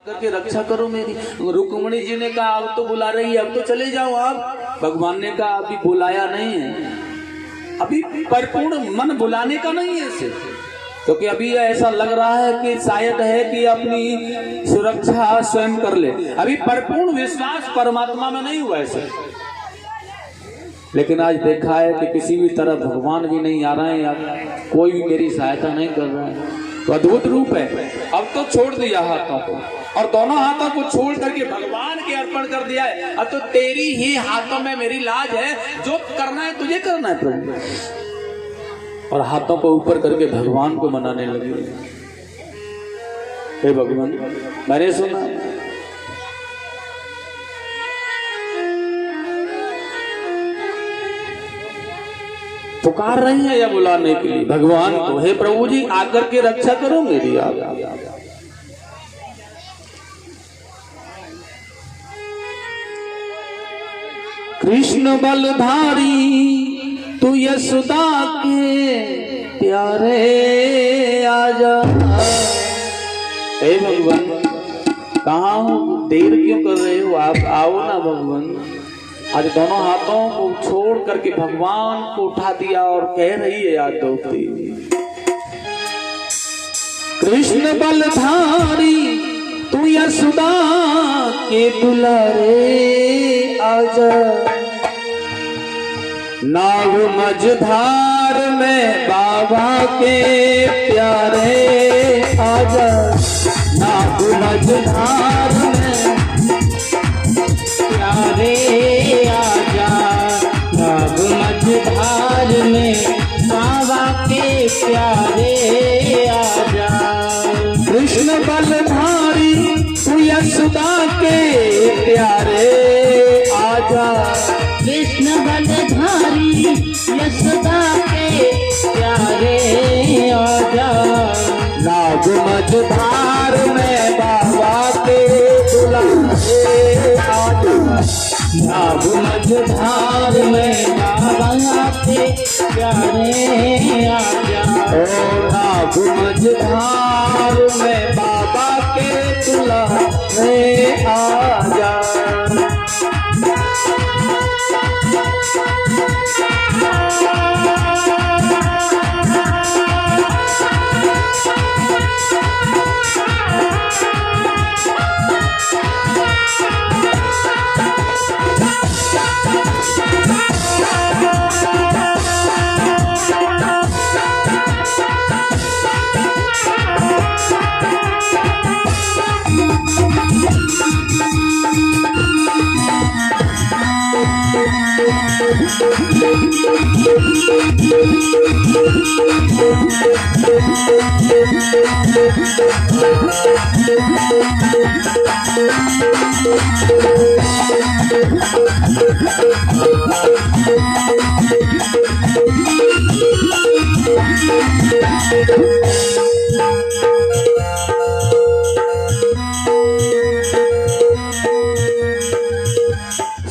करके रक्षा करो मेरी। रुक्मिणी जी ने कहा अब तो बुला रही है, अब तो चले जाओ आप। भगवान ने कहा अभी बुलाया नहीं है, अभी परिपूर्ण मन बुलाने का नहीं है इसे, क्योंकि अभी ऐसा लग रहा है कि शायद है कि अपनी सुरक्षा स्वयं कर ले, अभी परिपूर्ण विश्वास परमात्मा में नहीं हुआ ऐसे। लेकिन आज देखा है कि किसी भी तरह भगवान भी नहीं आ रहे हैं यार, कोई भी मेरी सहायता नहीं कर रहा है। तो अद्भुत रूप है। अब तो छोड़ दिया हाथों को, और दोनों हाथों को छोड़ करके भगवान के अर्पण कर दिया है। अब तो तेरी ही हाथों में मेरी लाज है, जो करना है तुझे करना है प्रभु। और हाथों को ऊपर करके भगवान को मनाने लगे। हे भगवान, मैंने सुना पुकार रही है या बुलाने के लिए भगवान को, हे प्रभु जी आकर के रक्षा करो मेरी। कृष्ण बलधारी तू यशोदा के प्यारे आजा। हे भगवान, कहाँ हो, देर क्यों कर रहे हो, आप आओ ना भगवान। आज दोनों हाथों को छोड़ करके भगवान को उठा दिया और कह रही है याद दोस्ती, कृष्ण बलधारी तू यशोदा के दुलारे आजा। नाग मझधार में बाबा के प्यारे आजा। नाग मझधार में प्यारे आजा। नाग मझधार में बाबा के प्यारे आजा। कृष्ण बलधारी तू यशोदा के प्यारे आजा। कृष्ण बलधारी यशोदा के प्यारे आजा। नाग मझधार में बाबा के दुलारे आजा। नाग मझधार में बाबा के प्यारे आजा। नाग मझधार में बाबा के दुलारे आजा।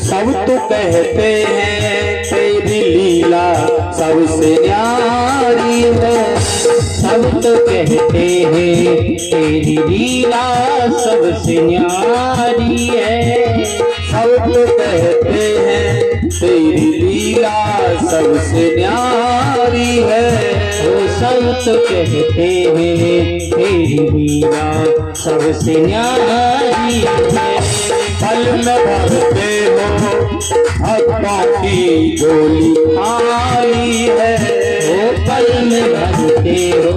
सब तो कहते हैं तेरी लीला सबसे न्यारी है। सब तो कहते हैं तेरी लीला सबसे न्यारी है। सब तो कहते हैं तेरी लीला सबसे न्यारी है। वो सब तो कहते हैं तेरी लीला सबसे न्यारी है। पल में भरते हो भक्तों की झोली खाली है। वो पल में भरते हो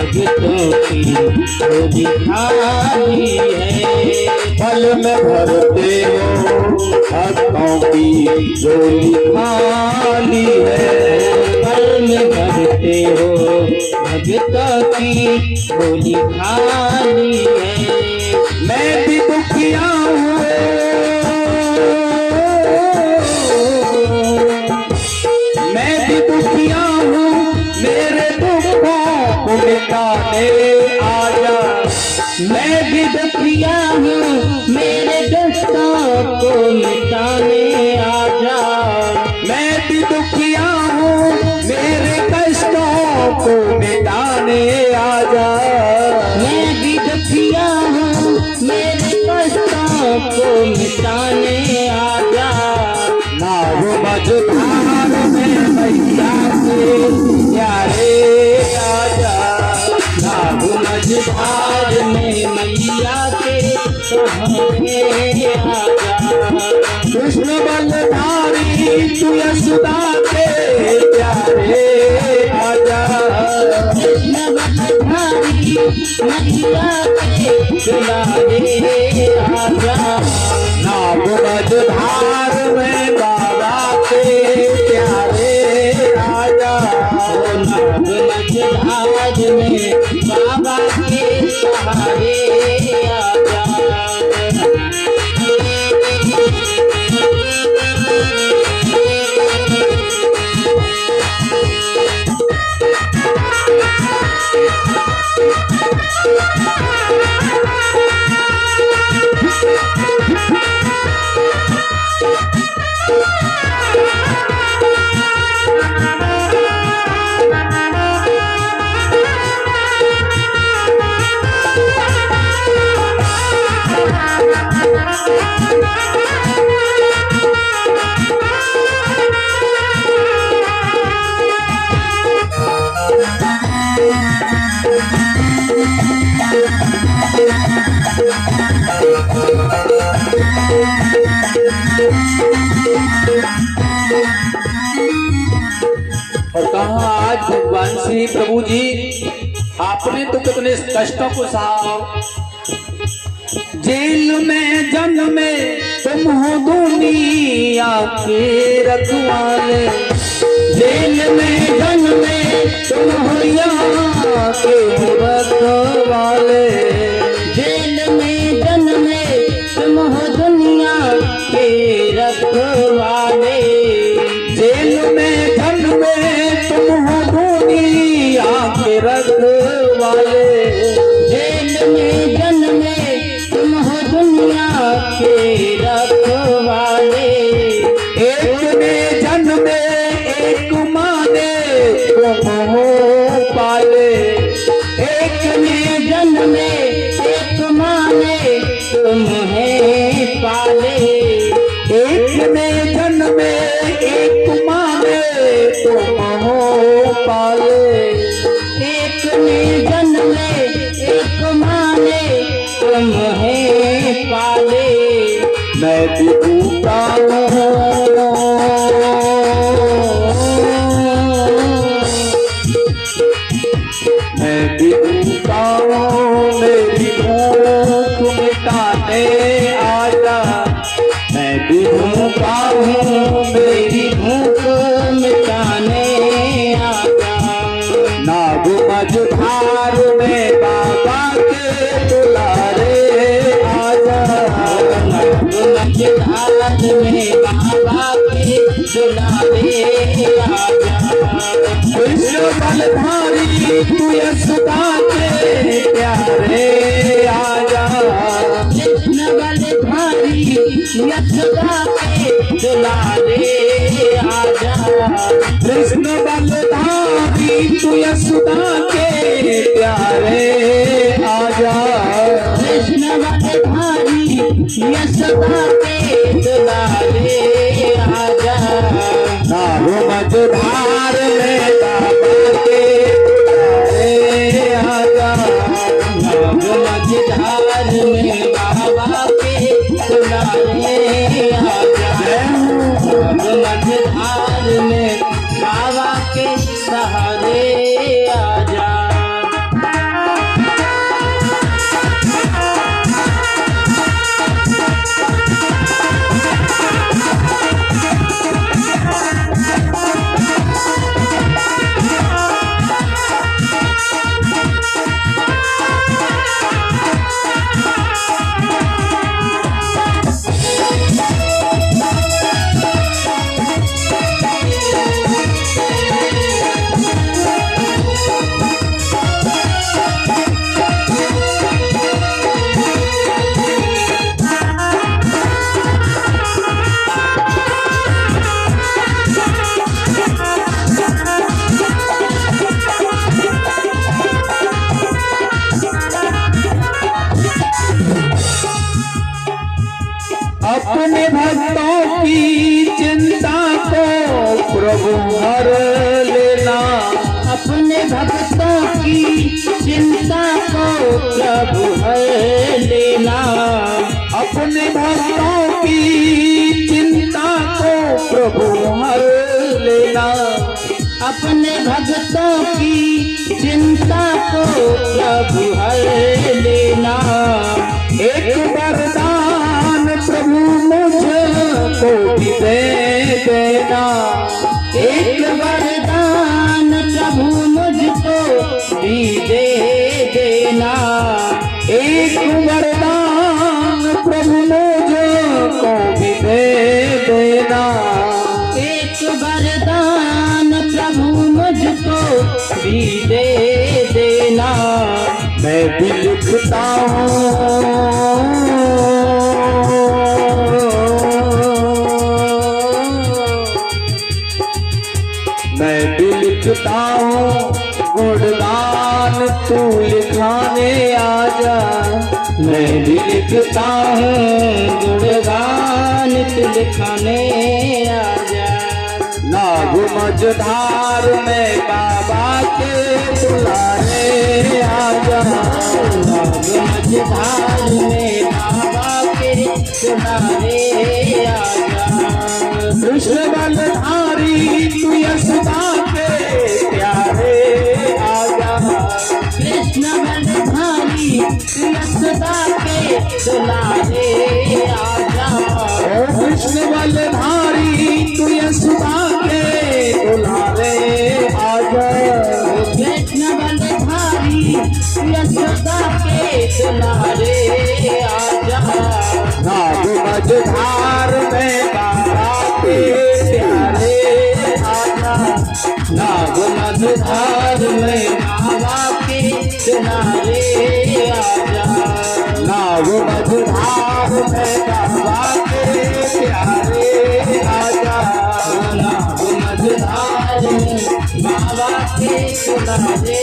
भक्तों की झोली खाली है। पल में भरते हो भक्तों की झोली खाली है। पल में भरते हो भक्तों की झोली खाली है। मैं भी दुखिया हूँ, मैं भी दुखिया हूँ, मेरे दुखों को मिटाने आजा। मैं भी दुखिया हूँ, मेरे दुखों को मिटाने आजा। मैं भी दुखिया हूँ, मेरे कष्टों को मिटाने आजा। मैं भी दुखिया हूँ, को मिटाने आजा। नाव मझधार में मैया के प्यारे आजा। नाव मझधार में मैया के सहारे आजा। कृष्ण बलधारी तू यशोदा के प्यारे आजा। कृष्ण बलधारी मैया के दुलारे आजा। नाव मझधार में बाबा के प्यारे आजा। नाव मझधार में बाबा के सहारे आजा। और कहा आज भगवान श्री प्रभु जी आपने तो कितने कष्टों को सहा। जेल में जन्म में तुम हो दुनिया के रखवाले। जेल में जन्म में तुम हो यहाँ के रखवाले। जेल में जन्म में तुम हो दुनिया के रखवाले। जेल में जन्म में तुम हो दुनिया के रखवाले। जेल में जन्म में तुम हो दुनिया के रखवाले। एक ने जन्म में एक माने तुम हो पाले। एक ने जन्म में एक माने तुम्हें पाले। एक ने जन्म में एक माने तुम हो पाले। एक ने जन्म में एक माने तुम्हें पाले। मैं भी भूखा मैं भी भूखा मेरी भूख मिटाने आजा। मैं भी भूखा हूँ मेरी भूख मिटाने आजा। नाव मझधार में बाबा के दुलारे आजा। नाव मझधार में बाबा के दुलारे आजा। कृष्ण बलधारी तू यशोदा के प्यारे आजा। कृष्ण बलधारी यशोदा के दुलारे आजा। कृष्ण बलधारी तू यशोदा के प्यारे आजा। कृष्ण बलधारी यशोदा के दुलारे आजा। नाव मझधार में बाबा के प्यारे आजा। नाव मझधार में बाबा के दुलारे आजा। नाव मझधार में बाबा के सहारे आजा। अपने भक्तों की चिंता को प्रभु हर लेना, अपने भक्तों की चिंता को प्रभु हर लेना, अपने भक्तों की चिंता को प्रभु हर लेना, अपने भक्तों की चिंता को प्रभु हर लेना। एक वरदान प्रभु मुझको भी दे देना, एक वरदान प्रभु मुझको भी दे देना, एक वरदान प्रभु मुझको भी दे देना, एक वरदान प्रभु मुझको भी दे देना। मैं भी लिखता मैं भी लिखता हूँ गुणगान, तू लिखाने आजा। मैं भी लिखता हूँ गुणगान, तू लिखाने आजा। नाग मझधार में बाबा के बुलाने आजा, नाग मझधार में बाबा के बुलाने आजा। कृष्ण बलधारी तू यशोदा के प्यारे आजा, कृष्ण बलधारी तू यशोदा के दुलारे आजा। ओ कृष्ण बलधारी तू यशोदा के दुलारे आजा, कृष्ण बलधारी तू यशोदा के दुलारे आजा। नाग मझधार में बाबा के प्यारे आजा, नाग मझधार में बाबा के दुलारे आजा। नाग मझधार में बाबा के प्यारे आजा, नाग मझधार में बाबा के दुलारे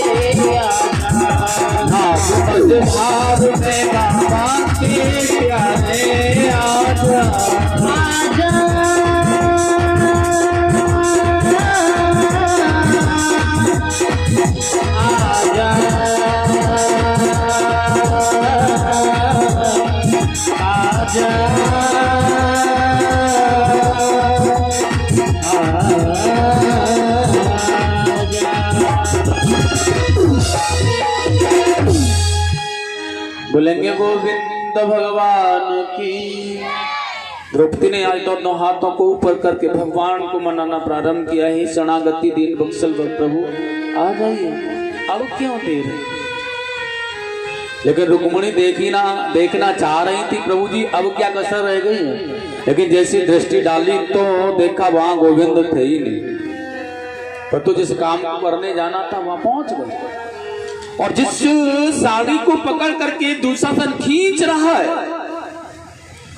आजा। नाग मझधार में बाबा के प्यारे आजा। आजा आजा आजा बोलेंगे गोविंद भगवान की। द्रौपदी ने आज दोनों हाथों को ऊपर करके भगवान को मनाना प्रारंभ किया। ही शरणागति दीन बख्शल प्रभु आ जाइए, अब क्यों देर है? लेकिन रुक्मिणी देखना चाह रही थी प्रभु जी अब क्या कसर रह गई है, लेकिन जैसी दृष्टि डाली तो देखा वहां गोविंद थे ही नहीं। पर तो जिस काम को करने जाना था वहां पहुंच गए, और जिस साड़ी को पकड़ करके दुशासन खींच रहा है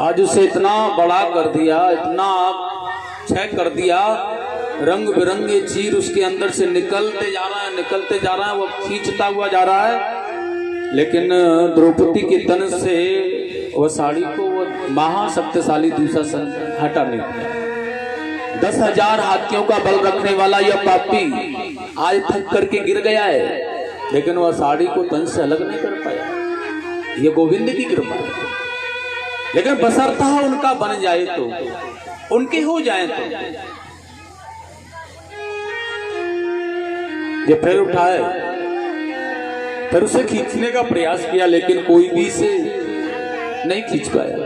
आज उसे इतना बड़ा कर दिया, इतना क्षय कर दिया, रंग बिरंगे चीर उसके अंदर से निकलते जा रहा है, वो खींचता हुआ जा रहा है। लेकिन द्रौपदी के तन से वह साड़ी को वो महाशक्तिशाली दुशासन हटा नहीं पाया। 10,000 हाथियों का बल रखने वाला यह पापी आज थक करके गिर गया है, लेकिन वह साड़ी को तन से अलग नहीं कर पाया। ये गोविंद की कृपा है। लेकिन बसरता उनका बन जाए तो, उनके हो जाए तो। ये फिर उठाए, फिर उसे खींचने का प्रयास किया, लेकिन कोई भी से नहीं खींच पाया।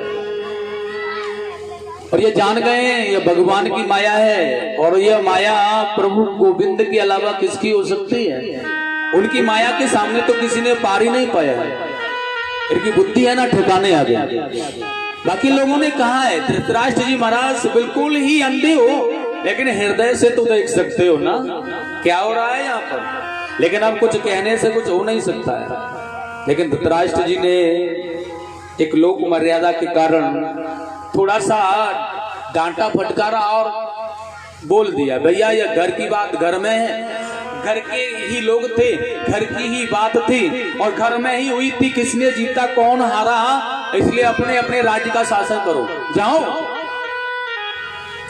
और ये जान गए ये भगवान की माया है, और यह माया प्रभु गोविंद के अलावा किसकी हो सकती है? उनकी माया के सामने तो किसी ने पार ही नहीं पाया है। इनकी बुद्धि है ना ठिकाने आ गई। बाकी लोगों ने कहा है धृतराष्ट्र जी महाराज बिल्कुल ही अंधे हो, लेकिन हृदय से तो देख सकते हो ना क्या हो रहा है यहाँ पर। लेकिन अब कुछ कहने से कुछ हो नहीं सकता है। लेकिन धृतराष्ट्र जी ने एक लोक मर्यादा के कारण थोड़ा सा डांटा फटकारा और बोल दिया, भैया यह घर की बात घर में है, घर के ही लोग थे, घर की ही बात थी और घर में ही हुई थी। किसने जीता कौन हारा इसलिए अपने अपने राज्य का शासन करो, जाओ।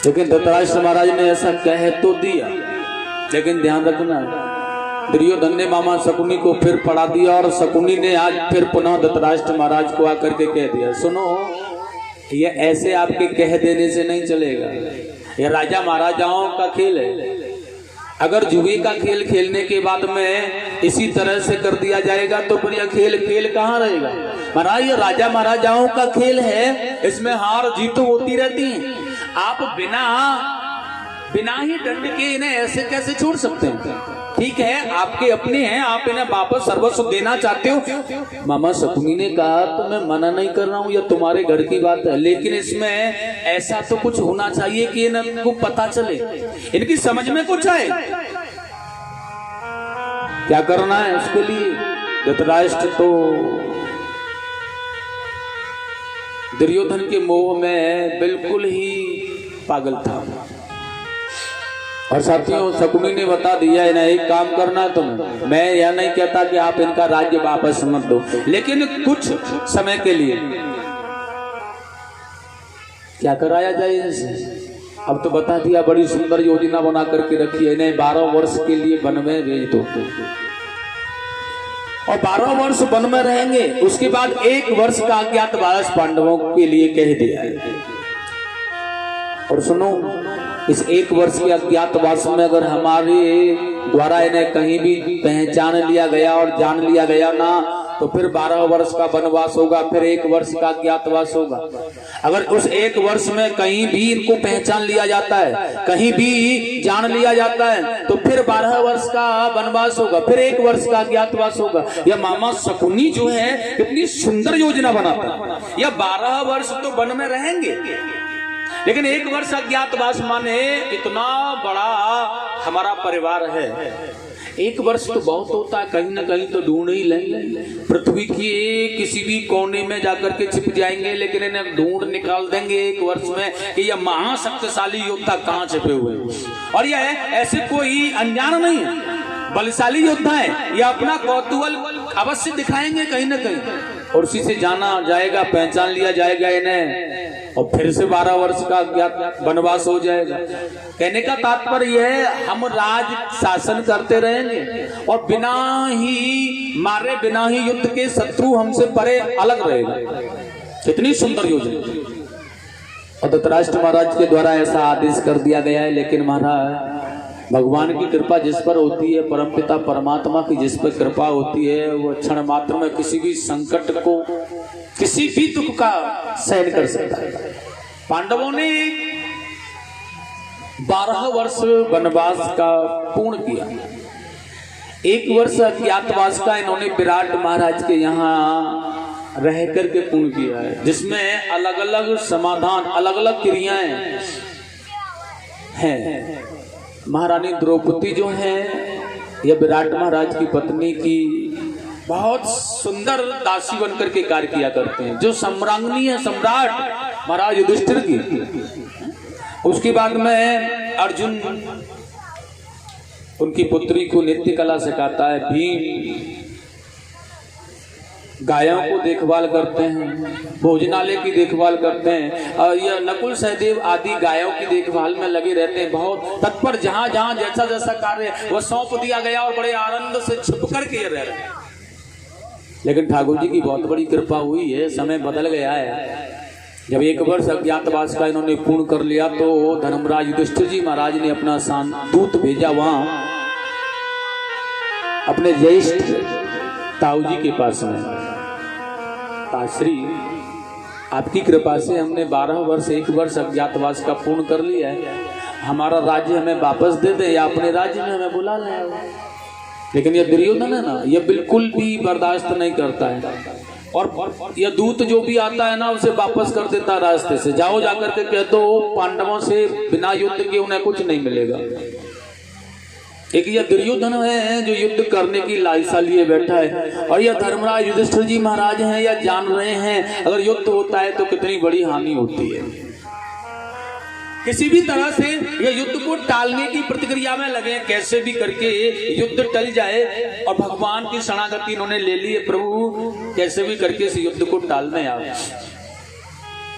लेकिन धृतराष्ट्र महाराज ने ऐसा कह तो दिया, लेकिन ध्यान रखना दुर्योधन ने मामा शकुनी को फिर पढ़ा दिया और शकुनी ने आज फिर पुनः धृतराष्ट्र महाराज को आकर के कह दिया, सुनो ये ऐसे आपके कह देने से नहीं चलेगा, ये राजा महाराजाओं का खेल है। अगर जुए का खेल खेलने के बाद में इसी तरह से कर दिया जाएगा तो फिर यह खेल कहाँ रहेगा। महाराज ये राजा महाराजाओं का खेल है, इसमें हार जीत होती रहती है। आप बिना ही दंड के इन्हें ऐसे कैसे छोड़ सकते हैं। ठीक है आपके अपने हैं, आप इन्हें वापस सर्वस्व देना चाहते हो। मामा शकुनी ने कहा तो मैं मना नहीं कर रहा हूँ, यह तुम्हारे घर की बात है, लेकिन इसमें ऐसा तो कुछ होना चाहिए कि इनको पता चले, इनकी समझ में कुछ आए। क्या करना है उसके लिए। धृतराष्ट्र तो दुर्योधन के मोह में बिल्कुल ही पागल था। और साथियों शकुनी ने बता दिया इन्हें एक काम करना तुम, मैं यह नहीं कहता कि आप इनका राज्य वापस मत दो, लेकिन कुछ समय के लिए क्या कराया जाए इनसे। अब तो बता दिया, बड़ी सुंदर योजना बना करके रखी है, इन्हें 12 वर्ष के लिए वन में भेज दो और 12 वर्ष वन में रहेंगे। उसके बाद 1 वर्ष का अज्ञातवास पांडवों के लिए कह दिया है। और सुनो इस 1 वर्ष के अज्ञातवास में अगर हमारे द्वारा इन्हें कहीं भी पहचान लिया गया और जान लिया गया ना तो फिर 12 वर्ष का वनवास होगा, फिर 1 वर्ष का अज्ञातवास होगा। अगर उस 1 वर्ष में कहीं भी इनको पहचान लिया जाता है, कहीं भी जान लिया जाता है तो फिर 12 वर्ष का वनवास होगा, फिर 1 वर्ष का अज्ञातवास होगा। यह मामा शकुनी जो है कितनी सुंदर योजना बनाता है। यह 12 वर्ष तो वन में रहेंगे, लेकिन 1 वर्ष अज्ञातवास माने इतना बड़ा हमारा परिवार है। 1 वर्ष तो बहुत होता है, कहीं ना कहीं तो ढूंढ ही लेंगे, पृथ्वी के किसी भी कोने में जाकर के छिप जाएंगे, लेकिन इन्हें ढूंढ निकाल देंगे 1 वर्ष में कि यह महाशक्तिशाली योद्धा कहाँ छिपे हुए हैं। और यह ऐसे कोई अनजान नहीं है, बलशाली योद्धा है। यह अपना कौतूहल अवश्य दिखाएंगे कहीं ना कहीं, और उसी से जाना जाएगा, पहचान लिया जाएगा इन्हें, और फिर से 12 वर्ष का वनवास हो जाएगा। कहने का तात्पर्य यह है हम राज शासन करते रहेंगे और बिना ही मारे, बिना ही युद्ध के शत्रु हमसे परे अलग रहेगा। कितनी सुंदर योजना। और धृतराष्ट्र महाराज के द्वारा ऐसा आदेश कर दिया गया है। लेकिन महाराज भगवान की कृपा जिस पर होती है, परमपिता परमात्मा की जिस पर कृपा होती है, वो क्षण मात्र में किसी भी संकट को, किसी भी दुख का सहन कर सकता है। पांडवों ने 12 वर्ष वनवास का पूर्ण किया। 1 वर्ष अज्ञातवास का इन्होंने विराट महाराज के यहाँ रह करके पूर्ण किया है, जिसमें अलग अलग समाधान, अलग अलग क्रियाएं हैं। महारानी द्रौपदी जो है यह विराट महाराज की पत्नी की बहुत सुंदर दासी बनकर के कार्य किया करते हैं, जो सम्रांगनी है सम्राट महाराज युधिष्ठिर की। उसके बाद में अर्जुन उनकी पुत्री को नृत्य कला सिखाता है, भीम गायों को देखभाल करते हैं, भोजनालय की देखभाल करते हैं, और यह नकुल सहदेव आदि गायों की देखभाल में लगे रहते हैं, बहुत तत्पर। जहां जहां जैसा जैसा कार्य वह सौंप दिया गया और बड़े आनंद से छुप करके ये रह रहे हैं। लेकिन ठाकुर जी की बहुत बड़ी कृपा हुई है, समय बदल गया है। जब 1 वर्ष अज्ञातवास का इन्होंने पूर्ण कर लिया तो धर्मराज युधिष्ठिर जी महाराज ने अपना दूत भेजा वहां अपने ज्येष्ठ ताऊ जी के पास में। ताश्री आपकी कृपा से हमने 12 वर्ष 1 वर्ष अज्ञातवास का पूर्ण कर लिया है, हमारा राज्य हमें वापस दे दे या अपने राज्य में हमें बुला ले। लेकिन यह दुर्योधन है ना, यह बिल्कुल भी बर्दाश्त नहीं करता है, और यह दूत जो भी आता है ना उसे वापस कर देता रास्ते से। जाओ जाकर के कह दो पांडवों से बिना युद्ध के उन्हें कुछ नहीं मिलेगा। एक यह दुर्योधन है जो युद्ध करने की लालसा लिए बैठा है, और यह धर्मराज युधिष्ठिर जी महाराज हैं, या जान रहे हैं अगर युद्ध होता है तो कितनी बड़ी हानि होती है। किसी भी तरह से ये युद्ध को टालने की प्रतिक्रिया में लगे, कैसे भी करके युद्ध टल जाए। और भगवान की शरणागति इन्होंने ले ली है, प्रभु कैसे भी करके इस युद्ध को टालने आओ।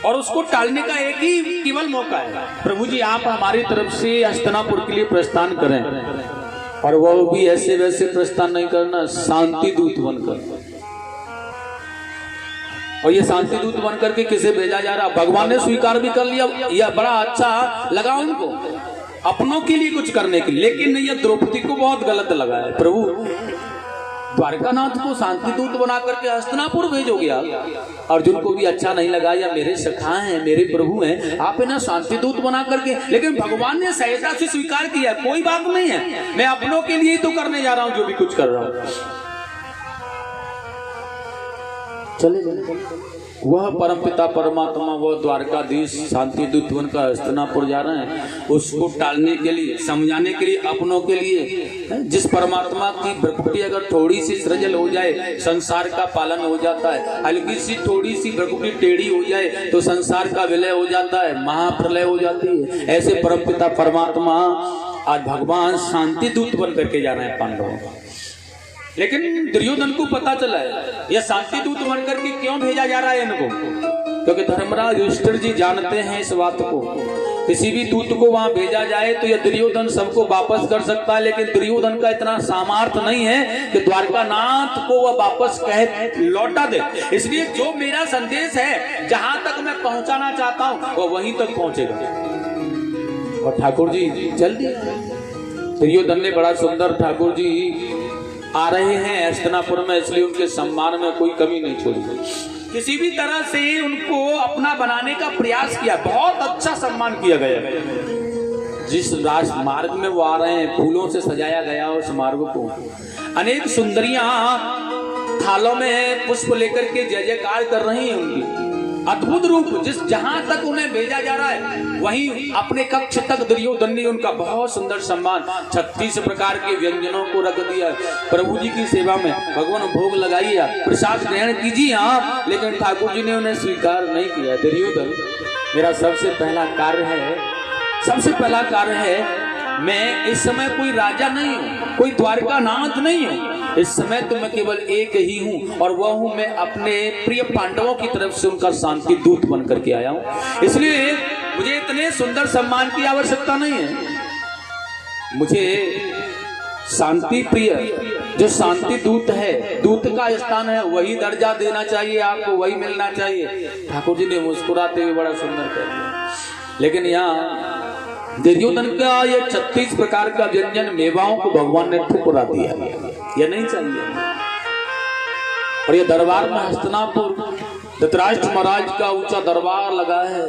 और उसको टालने का एक ही केवल मौका है, प्रभु जी आप हमारी तरफ से हस्तिनापुर के लिए प्रस्थान करें। और वो भी ऐसे वैसे प्रस्थान नहीं करना, शांति दूत बनकर। और ये शांति दूत बनकर के किसे भेजा जा रहा, भगवान ने स्वीकार भी कर लिया। यह बड़ा अच्छा लगा उनको अपनों के लिए कुछ करने के लिए, लेकिन ये द्रौपदी को बहुत गलत लगा है। प्रभु द्वारकानाथ को शांति दूत बना करके हस्तिनापुर भेजोगे आप। अर्जुन को भी अच्छा नहीं लगा, या मेरे सखा हैं, मेरे प्रभु हैं, आप इन्हें शांति दूत बना करके। लेकिन भगवान ने सहजता से स्वीकार किया, कोई बात नहीं है, मैं अपनों के लिए ही तो करने जा रहा हूं जो भी कुछ कर रहा हूं। चले वह परमपिता परमात्मा, वह द्वारकाधीश शांति दूत बनकर हस्तिनापुर जा रहे हैं, उसको टालने के लिए, समझाने के लिए, अपनों के लिए। जिस परमात्मा की भ्रकुटी अगर थोड़ी सी सृजल हो जाए संसार का पालन हो जाता है, हल्की सी थोड़ी सी भ्रकुटी टेढ़ी हो जाए तो संसार का विलय हो जाता है, महाप्रलय हो जाती है। ऐसे परमपिता परमात्मा आज भगवान शांति दूत बन करके जा रहे हैं पांडवों का। लेकिन दुर्योधन को पता चला है यह शांति दूत बनकर के क्यों भेजा जा रहा है इनको, क्योंकि धर्मराज युधिष्ठिर जी जानते हैं इस बात को। किसी भी दूत को वहां भेजा जाए तो यह दुर्योधन सबको वापस कर सकता है, लेकिन दुर्योधन का इतना सामर्थ्य नहीं है कि द्वारकानाथ को वह वापस कह लौटा दे। इसलिए जो मेरा संदेश है जहां तक मैं पहुंचाना चाहता हूं वह वहीं तक पहुंचेगा। और ठाकुर जी जल्दी, दुर्योधन ने बड़ा सुंदर, ठाकुर जी आ रहे हैं हस्तिनापुर में, इसलिए उनके सम्मान में कोई कमी नहीं छोड़ी, किसी भी तरह से उनको अपना बनाने का प्रयास किया। बहुत अच्छा सम्मान किया गया। जिस राजमार्ग में वो आ रहे हैं फूलों से सजाया गया उस मार्ग को, अनेक सुंदरियां थालों में पुष्प लेकर के जय जयकार कर रही हैं उनकी। अद्भुत रूप, जिस जहां तक उन्हें भेजा जा रहा है वहीं अपने कक्ष तक दुर्योधन ने उनका बहुत सुंदर सम्मान, 36 प्रकार के व्यंजनों को रख दिया। प्रभु जी की सेवा में भगवान भोग लगाइए, प्रसाद ग्रहण कीजिए आप, लेकिन ठाकुर जी ने उन्हें स्वीकार नहीं किया। दुर्योधन मेरा सबसे पहला कार्य है, मैं इस समय कोई राजा नहीं हूँ, कोई द्वारकानाथ नहीं हूँ, इस समय तो मैं केवल एक ही हूँ, और वह हूँ मैं अपने प्रिय पांडवों की तरफ से उनका शांति दूत बन करके आया हूँ। इसलिए मुझे इतने सुंदर सम्मान की आवश्यकता नहीं है। मुझे शांति प्रिय जो शांति दूत है, दूत का स्थान है, वही दर्जा देना चाहिए आपको, वही मिलना चाहिए। ठाकुर जी ने मुस्कुराते हुए बड़ा सुंदर कह दिया। लेकिन यहाँ दुर्योधन का ये 36 प्रकार का व्यंजन मेवाओं को भगवान ने ठुकरा दिया, ये नहीं चाहिए। और ये दरबार में हस्तिनापुर धृतराष्ट्र महाराज का ऊंचा दरबार लगा है,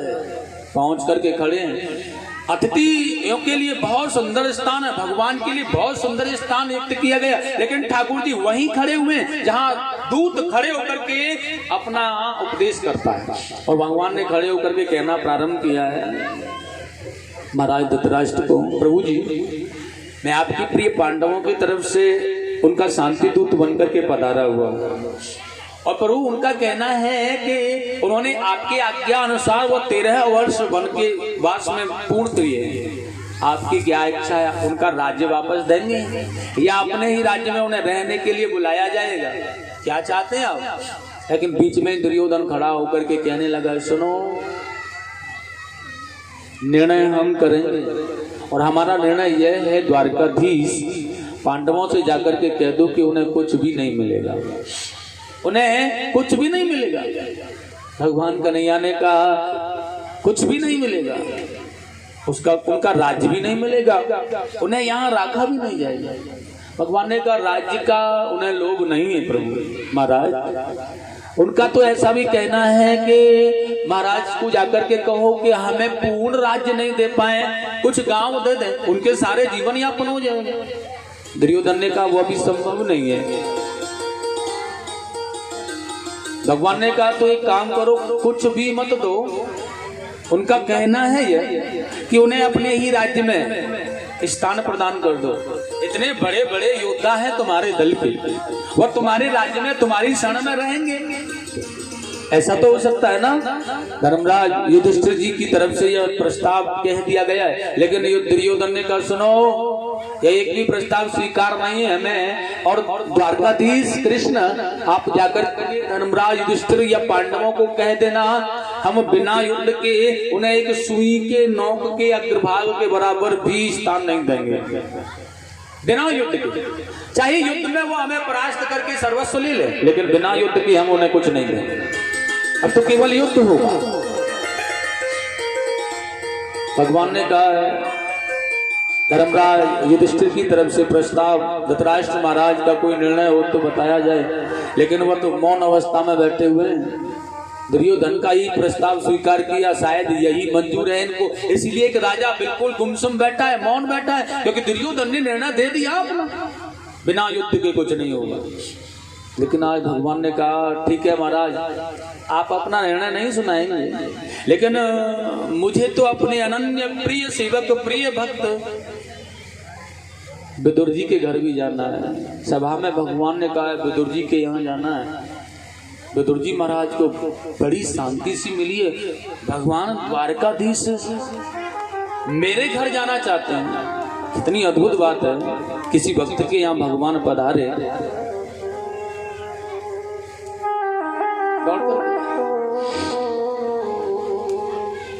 पहुंच करके खड़े हैं। अतिथियों के लिए बहुत सुंदर स्थान है, भगवान के लिए बहुत सुंदर स्थान नियुक्त किया गया, लेकिन ठाकुर जी वहीं खड़े हुए जहां दूत खड़े होकर के अपना उपदेश करता है। और भगवान ने खड़े होकर के कहना प्रारंभ किया है महाराज धृतराष्ट्र को, प्रभु जी मैं आपकी प्रिय पांडवों की तरफ से उनका शांति दूत बनकर के पधारा हुआ हूँ। और प्रभु उनका कहना है कि उन्होंने आपके आज्ञा अनुसार वो 13 वर्ष वन के वास में पूर्ण किए। आपकी क्या इच्छा है, उनका राज्य वापस देंगे या अपने ही राज्य में उन्हें रहने के लिए बुलाया जाएगा, क्या चाहते हैं आप? लेकिन बीच में दुर्योधन खड़ा होकर के कहने लगा, सुनो निर्णय हम करेंगे, और हमारा निर्णय यह है द्वारकाधीश पांडवों से जाकर के कह दो कि उन्हें कुछ भी नहीं मिलेगा, उन्हें कुछ भी नहीं मिलेगा। भगवान कन्हैया ने कहा कुछ भी नहीं मिलेगा, उनका राज्य भी नहीं मिलेगा, उन्हें यहाँ रखा भी नहीं जाएगा। भगवान ने कहा राज्य का उन्हें लोग नहीं है प्रभु महाराज। उनका तो ऐसा भी कहना है कि महाराज को जाकर के कहो कि हमें पूर्ण राज्य नहीं दे पाए, कुछ गांव दे दें, उनके सारे जीवन यापन हो जाएंगे। दुर्योधन ने कहा वो भी संभव नहीं है। भगवान ने कहा तो एक काम करो, कुछ भी मत दो। उनका कहना है यह कि उन्हें अपने ही राज्य में स्थान प्रदान कर दो। इतने बड़े बड़े योद्धा हैं तुम्हारे दल के, वह तुम्हारे राज्य में तुम्हारी शरण में रहेंगे। ऐसा तो हो सकता है ना, धर्मराज युधिष्ठिर जी की तरफ से यह प्रस्ताव कह दिया गया है, लेकिन दुर्योधन ने कहा सुनो, यह एक भी प्रस्ताव स्वीकार नहीं है हमें, और द्वारकाधीश कृष्ण आप जाकर धर्मराज युधिष्ठिर या पांडवों को कह देना हम बिना युद्ध के उन्हें एक सुई के नोक के अग्रभाग के बराबर भी स्थान नहीं देंगे, बिना युद्ध के। चाहे युद्ध में वो हमें परास्त करके सर्वस्व ले ले, लेकिन बिना युद्ध के हम उन्हें कुछ नहीं देंगे। अब तो केवल युद्ध होगा। भगवान ने कहा है धर्मराज युधिष्ठिर की तरफ से प्रस्ताव, धृतराष्ट्र महाराज का कोई निर्णय हो तो बताया जाए, लेकिन वह तो मौन अवस्था में बैठे हुए हैं। दुर्योधन का ही प्रस्ताव स्वीकार किया, शायद यही मंजूर है इनको, इसलिए एक राजा बिल्कुल गुमसुम बैठा है, मौन बैठा है, क्योंकि दुर्योधन ने निर्णय दे दिया अपना, बिना युद्ध के कुछ नहीं होगा। लेकिन आज भगवान ने कहा ठीक है महाराज, आप अपना निर्णय नहीं सुनाएंगे, लेकिन मुझे तो अपने अनन्य प्रिय सेवक, प्रिय भक्त विदुर जी के घर भी जाना है। सभा में भगवान ने कहा है विदुर जी के यहाँ जाना है। विदुर जी महाराज को बड़ी शांति सी मिली है, भगवान द्वारकाधीश मेरे घर जाना चाहते हैं। कितनी अद्भुत बात है, किसी भक्त के यहाँ भगवान पधारे।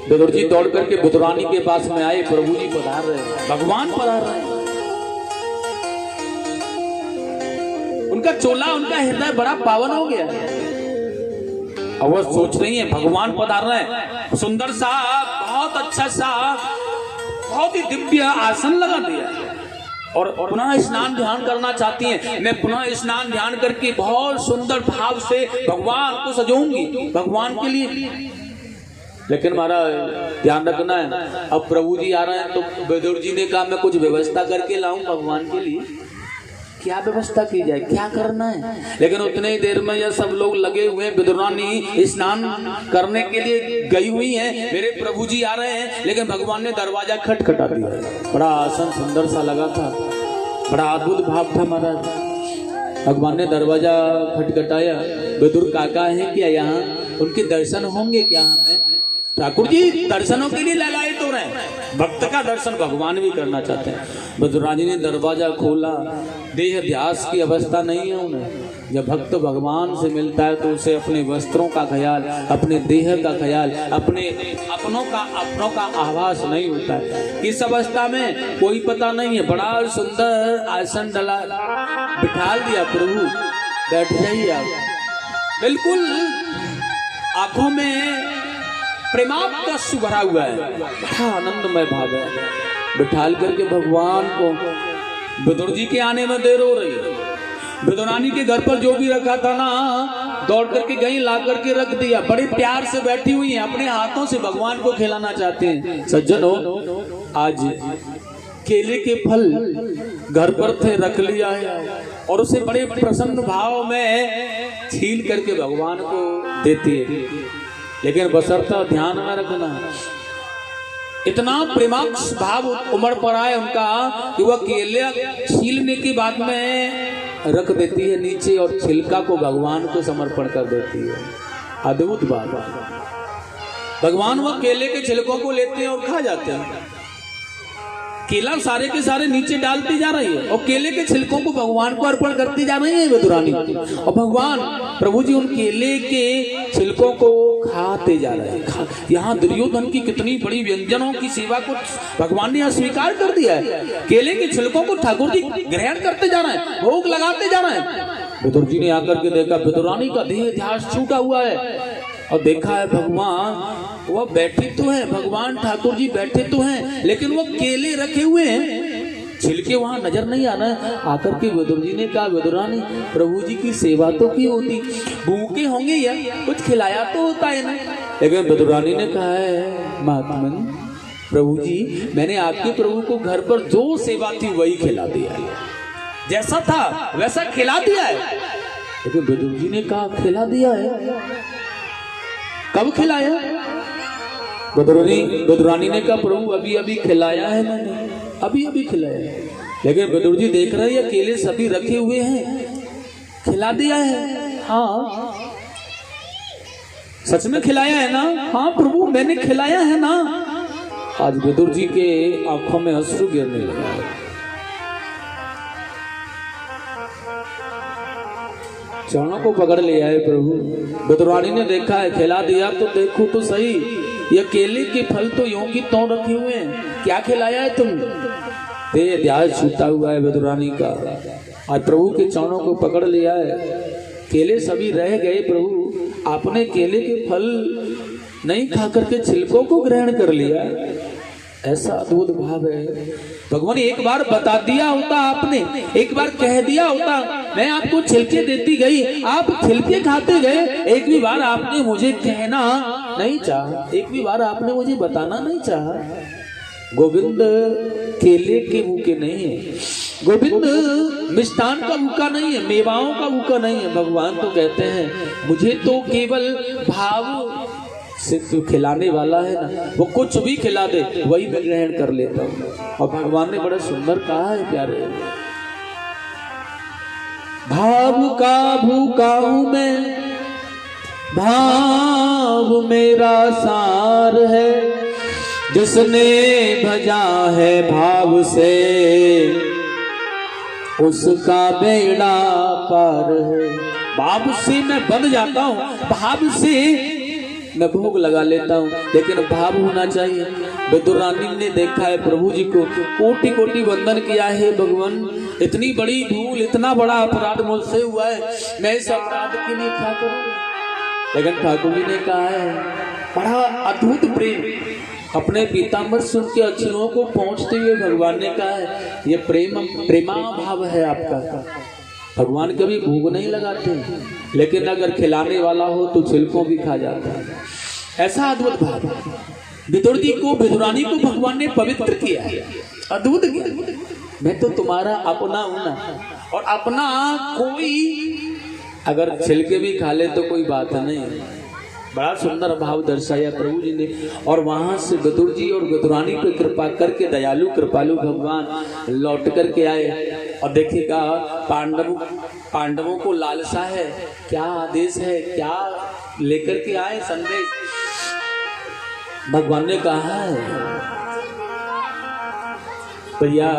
विदुर जी दौड़ करके विदुरानी के पास में आए, प्रभु जी पधार रहे हैं, भगवान पधार रहे हैं। उनका चोला, उनका हृदय बड़ा पावन हो गया। अब वह सोच रही है भगवान पधार रहे हैं, सुंदर सा, बहुत अच्छा सा, बहुत ही दिव्य आसन लगा दिया, और पुनः स्नान ध्यान करना चाहती हैं। मैं पुनः स्नान ध्यान करके बहुत सुंदर भाव से भगवान को सजाऊंगी भगवान के लिए। लेकिन महाराज ध्यान रखना है, अब प्रभु जी आ रहे हैं, तो विदुर जी ने कहा मैं कुछ व्यवस्था करके लाऊं भगवान के लिए। क्या व्यवस्था की जाए, क्या करना है? लेकिन उतने ही देर में यह सब लोग लगे हुए हैं, विदुरानी स्नान करने के लिए गई हुई हैं, मेरे प्रभु जी आ रहे हैं, लेकिन भगवान ने दरवाजा खटखटा दिया। बड़ा आसन सुंदर सा लगा था, बड़ा अद्भुत भाव था महाराज। भगवान ने दरवाजा खटखटाया, विदुर काका है क्या यहाँ, उनके दर्शन होंगे क्या हमें? ठाकुर जी दर्शनों के लिए लगाए तो रहे, भक्त का दर्शन भगवान भी करना चाहते हैं। विदुरानी ने दरवाजा खोला, देह ध्यास की अवस्था नहीं है उन्हें। जब भक्त भगवान से मिलता है तो उसे अपने वस्त्रों का ख्याल, अपने देह का ख्याल, अपने अपनों का आभास नहीं होता है। इस अवस्था में कोई पता नहीं है। बड़ा सुंदर आसन डला, बिठाल दिया, प्रभु बैठ जाइए आप। बिल्कुल आंखों में प्रेमात्म अश्रु भरा हुआ है, बड़ा आनंदमय भाव है। बिठाल करके भगवान को, विदुर जी के आने में देर हो रही है, विदुरानी के घर पर जो भी रखा था ना, दौड़ करके गई, ला करके रख दिया। बड़े प्यार से बैठी हुई हैं, अपने हाथों से भगवान को खिलाना चाहते हैं। सज्जनों, आज केले के फल घर पर थे, रख लिया है, और उसे बड़े प्रसन्न भाव में छील करके भगवान को देती है। लेकिन बशर्ते ध्यान में रखना, इतना प्रेमाक्ष भाव उमड़ पड़ा है उनका कि वह केले छीलने के बाद में रख देती है नीचे, और छिलका को भगवान को समर्पण कर देती है। अद्भुत बात। भगवान वह केले के छिलकों को लेते हैं और खा जाते हैं। केला सारे के सारे नीचे डालती जा रही है, और केले के छिलकों को भगवान को अर्पण करती जा रही है विदुरानी, और भगवान प्रभु जी उन केले के छिलकों को खाते जा रहे हैं। यहाँ दुर्योधन की कितनी बड़ी व्यंजनों की सेवा को भगवान ने अस्वीकार कर दिया है। केले के छिलकों को ठाकुर जी ग्रहण करते जा रहे हैं, भोग लगाते जा रहे हैं। विदुर जी ने आकर के देखा विदुरानी का देह ध्यास छूटा हुआ है, और देखा है भगवान वह बैठे तो हैं, भगवान ठाकुर जी बैठे तो हैं, लेकिन वो केले रखे हुए हैं, छिलके वहां नजर नहीं आ रहा है। आकर के विदुर जी ने कहा विदुरानी, प्रभु जी की सेवा तो की होती, भूखे होंगे या कुछ खिलाया तो होता है ना। लेकिन विदुरानी ने कहा है महात्मन, प्रभु जी मैंने आपके प्रभु को घर पर जो सेवा थी वही खिला दिया है, जैसा था वैसा खिला दिया है। लेकिन विदुर जी ने कहा खिला दिया है, कब खिलाया? विदुरानी ने कहा प्रभु अभी अभी खिलाया है मैंने, अभी अभी खिलाया है। लेकिन विदुर जी देख रहे हैं केले सभी रखे हुए हैं, खिला दिया है। हाँ, सच में खिलाया है ना? हाँ प्रभु मैंने खिलाया है ना। आज विदुर जी के आंखों में अश्रु गिरने लगा। चरणों को पकड़ लिया है प्रभु। विदुरानी ने देखा है, खिला दिया तो देखो तो सही, ये केले के फल तो यूं की त्यों रखे हुए हैं, क्या खिलाया है तुम? ते ध्यान छूटा हुआ है विदुरानी का। आज प्रभु के चरणों को पकड़ लिया है। केले सभी रह गए प्रभु, आपने केले के फल नहीं खा करके छिलकों को ग्रहण कर लिया। ऐसा अद्भुत भाव है। भगवान एक बार बता दिया होता, आपने एक बार कह दिया होता, मैं आपको छिलके देती गई, आप छिलके खाते गए। एक भी बार आपने मुझे कहना नहीं चाहा, एक भी बार आपने मुझे बताना नहीं चाहा। गोविंद केले के भूखे नहीं है, गोविंद मिष्ठान का भूखा नहीं है, मेवाओं का भूखा नहीं है। भगवान तो कहते हैं मुझे तो केवल भाव से तू खिलाने वाला है ना, वो कुछ भी खिला दे वही मैं ग्रहण कर लेता हूँ। और भगवान ने बड़ा सुंदर कहा है प्यारे, भाव का भूखा हूं मैं, भाव मेरा सार है, जिसने भजा है भाव से उसका बेड़ा पार है। भाव से मैं बन जाता हूँ, भाव से मैं भोग लगा लेता हूँ, लेकिन भाव होना चाहिए। विदुर रानी ने देखा है प्रभु जी को, कोटि कोटि वंदन किया है। भगवान इतनी बड़ी भूल, इतना बड़ा अपराध मुझसे हुआ है, मैं इस अपराध के लिए क्या करूँ? लेकिन ठाकुर जी ने कहा है बड़ा अद्भुत प्रेम, अपने पीताम्बर से उनके अक्षरों को पहुंचते हुए भगवान ने कहा है ये प्रेमा भाव है आपका। भगवान कभी भूख नहीं लगाते, लेकिन अगर खिलाने वाला हो तो छिलकों भी खा जाता है। ऐसा अद्भुत भाव। विदुर जी को, विदुरानी को भगवान ने पवित्र किया है, अद्भुत किया। मैं तो तुम्हारा अपना हूं ना, और अपना कोई अगर छिलके भी खा ले तो कोई बात नहीं। बड़ा सुंदर भाव दर्शाया प्रभु जी ने। और वहां से विदुर जी और विदुरानी पर कृपा करके दयालु कृपालु भगवान लौट करके आए। और देखिएगा पांडवों को लालसा है, क्या आदेश है, क्या लेकर के आए संदेश। भगवान ने कहा है भैया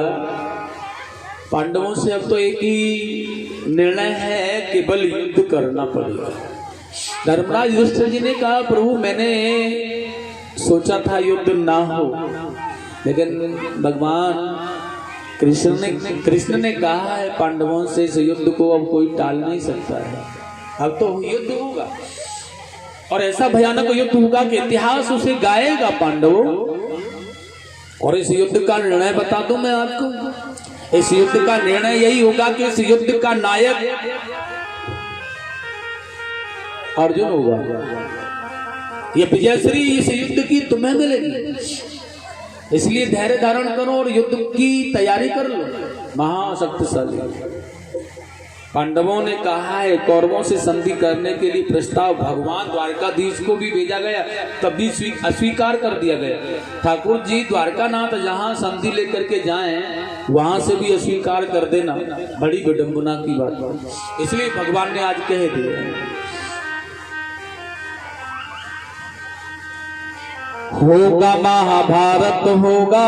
पांडवों से अब तो एक ही निर्णय है, केवल युद्ध करना पड़ेगा। धर्मराज युधिष्ठिर जी ने कहा प्रभु मैंने सोचा था युद्ध ना हो, लेकिन भगवान कृष्ण ने कहा है पांडवों से इस युद्ध को अब कोई टाल नहीं सकता है, अब तो युद्ध होगा। और ऐसा भयानक युद्ध होगा कि इतिहास उसे गाएगा पांडवों। और इस युद्ध का निर्णय बता दूं मैं आपको, इस युद्ध का निर्णय यही होगा कि इस युद्ध का नायक अर्जुन होगा। ये विजयश्री इस युद्ध की तुम्हें मिलेगी, इसलिए धैर्य धारण करो और युद्ध की तैयारी कर लो। महाशक्तिशाली पांडवों ने कहा है, कौरवों से संधि करने के लिए प्रस्ताव भगवान द्वारकाधीश को भी भेजा गया, तब भी अस्वीकार कर दिया गया। ठाकुर जी द्वारकानाथ जहां संधि लेकर के जाएं वहां से भी अस्वीकार कर देना बड़ी विडंबना की बात है। इसलिए भगवान ने आज कह दिया होगा महाभारत, होगा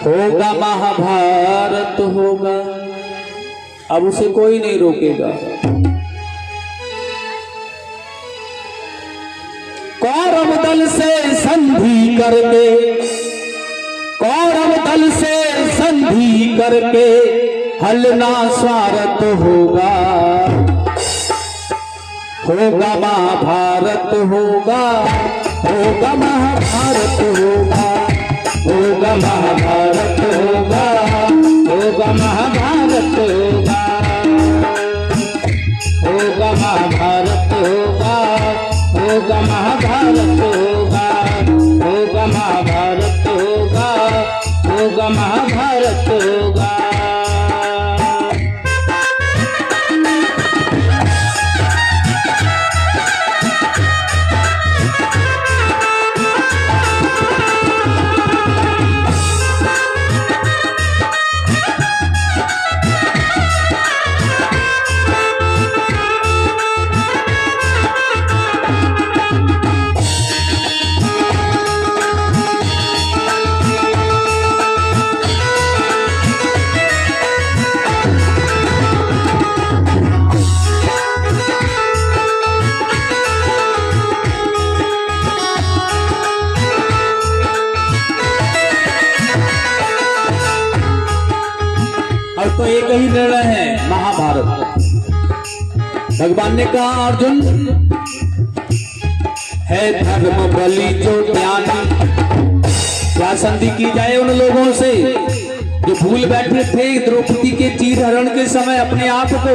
होगा महाभारत होगा, अब उसे कोई नहीं रोकेगा। कौरव दल से संधि करके, कौरव दल से संधि करके हलना स्वार्थ होगा, होगा महाभारत होगा, होगा महाभारत होगा, होगा महाभारत होगा, होगा महाभारत होगा, होगा महाभारत होगा, होगा महाभारत होगा, होगा महाभारत होगा, होगा महाभारत होगा। तो एक ही निर्णय है, महाभारत। भगवान ने कहा अर्जुन, है धर्म बलि जो ज्ञानी। क्या संधि की जाए उन लोगों से जो भूल बैठे थे द्रौपदी के चीर हरण के समय अपने आप को,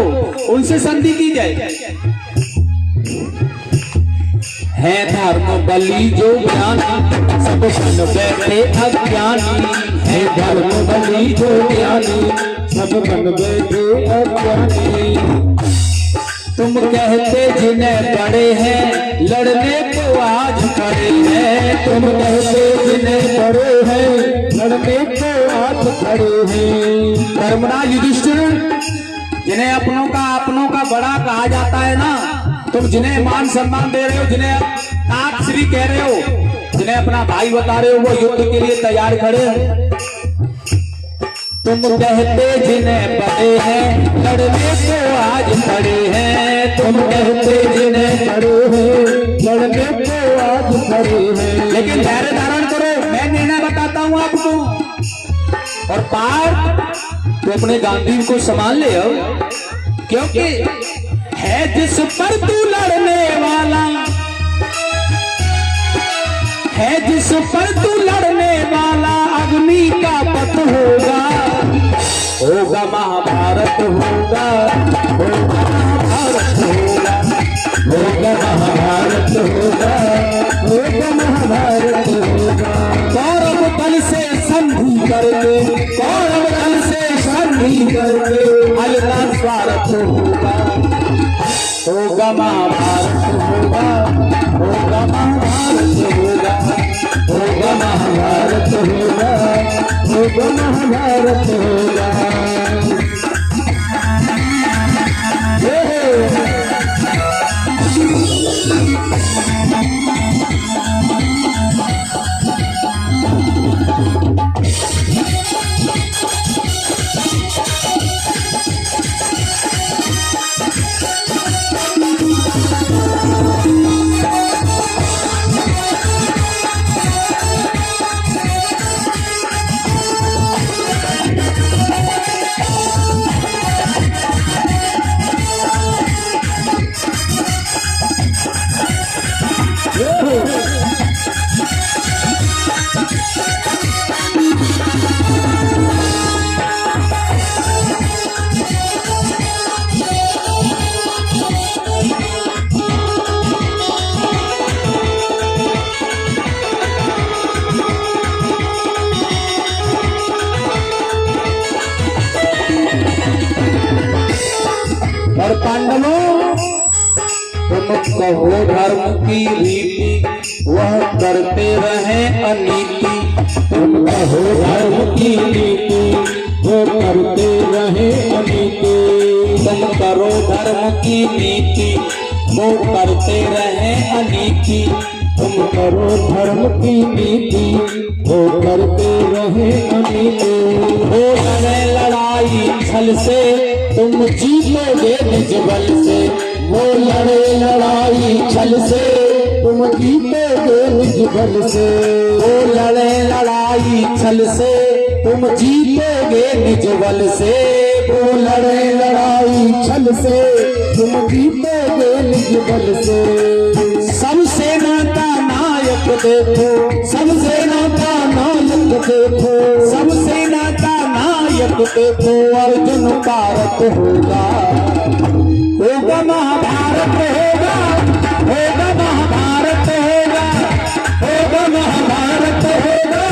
उनसे संधि की जाए। है धर्म बलि जो ज्ञानी, सब बन बैठे अज्ञानी। है धर्म बलि जो ज्ञानी, सब बन बैठे अज्ञानी। तुम कहते जिन्हें बड़े हैं, लड़ने को आज खड़े हैं। तुम कहते जिन्हें बड़े हैं, लड़ने को आज खड़े हैं। धर्मराज युधिष्ठिर, जिन्हें अपनों का बड़ा कहा जाता है ना, तुम जिन्हें मान सम्मान दे रहे हो, जिन्हें आप श्री कह रहे हो, जिन्हें अपना भाई बता रहे हो, वो युद्ध के लिए तैयार खड़े हैं। तुम कहते जिन्हें बड़े हैं, लड़ने को आज खड़े हैं। तुम कहते जिन्हें बड़े हैं, लड़ने को आज खड़े हैं। लेकिन धैर्य धारण करो, मैं निर्णय बताता हूं आपको। और पार तो अपने गांधी को संभाल ले हो, क्योंकि है जिस पर तू लड़ने वाला, है जिस पर तू लड़ने वाला, अग्नि का पथ होगा। होगा महाभारत होगा, होगा महाभारत होगा, होगा महाभारत होगा, होगा महाभारत होगा। कौरव दल से संधि करके, कौरव दल से संधि करके, अलगा स्वार्थ होगा। होगा महाभारत होगा, होगा महाभारत होगा, होगा महाभारत होगा, होगा महाभारत होगा। और पांडवों, तुम कहो धर्म की रीति, वह करते रहे अनीति। तुम कहो धर्म की रीति, वो करते रहे अनीति। तुम करो धर्म की नीति, वो करते रहे अनीति। तुम करो धर्म की नीति, वो करते रहे अनीति। हो लड़े लड़ाई छल से, तुम जीतोगे निज बल से। वो लड़े लड़ाई छल से, तुम जीतोगे निज बल से। वो लड़े लड़ाई छल से, तुम जीतोगे निज बल से। वो लड़े लड़ाई छल से, तुम जीतोगे निज बल से। सब सेना का नायक देखो, सब सेना का नायक देखो, सब सेना का नायक देखो। अर्जुन भारत होगा, होगा महाभारत होगा, होगा महाभारत होगा, होगा महाभारत होगा,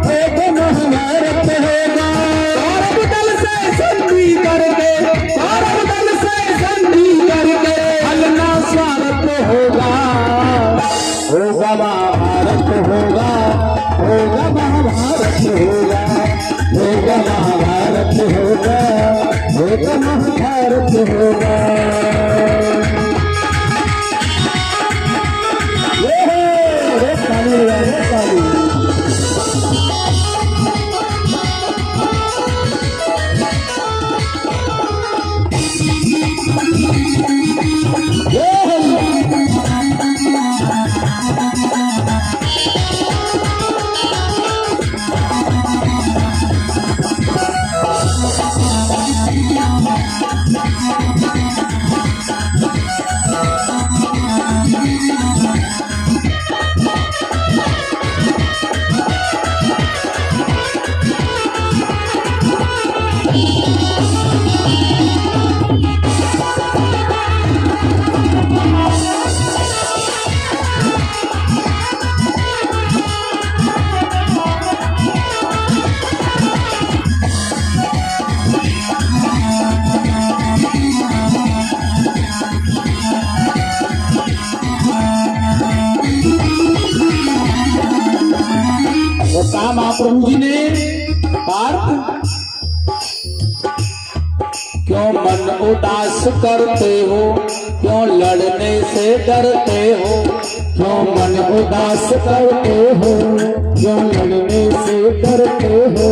होगा महाभारत होगा। कौरव दल से संधि करके, कौरव दल से संधि करके, अलना स्वार्थ होगा। होगा महाभारत होगा, होगा महाभारत होगा, होगा महाभारत होगा, होगा महाभारत होगा। महाप्रभु जी ने पार्थ क्यों मन उदास करते हो, क्यों लड़ने से डरते हो, क्यों मन उदास करते हो, क्यों लड़ने से डरते हो।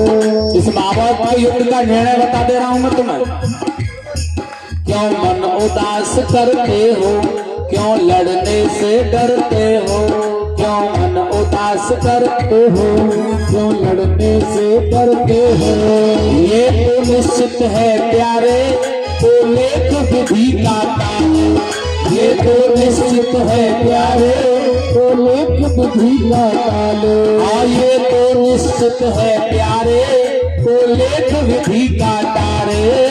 इस महाभारत के युद्ध का निर्णय बता दे रहा हूं मैं तुम्हें। क्यों मन उदास करते हो, क्यों लड़ने से डरते हो, क्यों मन उदास करते हो, क्यों लड़ने से डरते हो। ये तो निश्चित है प्यारे तो लेख विधि का काम, ये तो निश्चित है प्यारे तो लेख विधि का काल। ये तो निश्चित है प्यारे तो लेख विधि का तारे।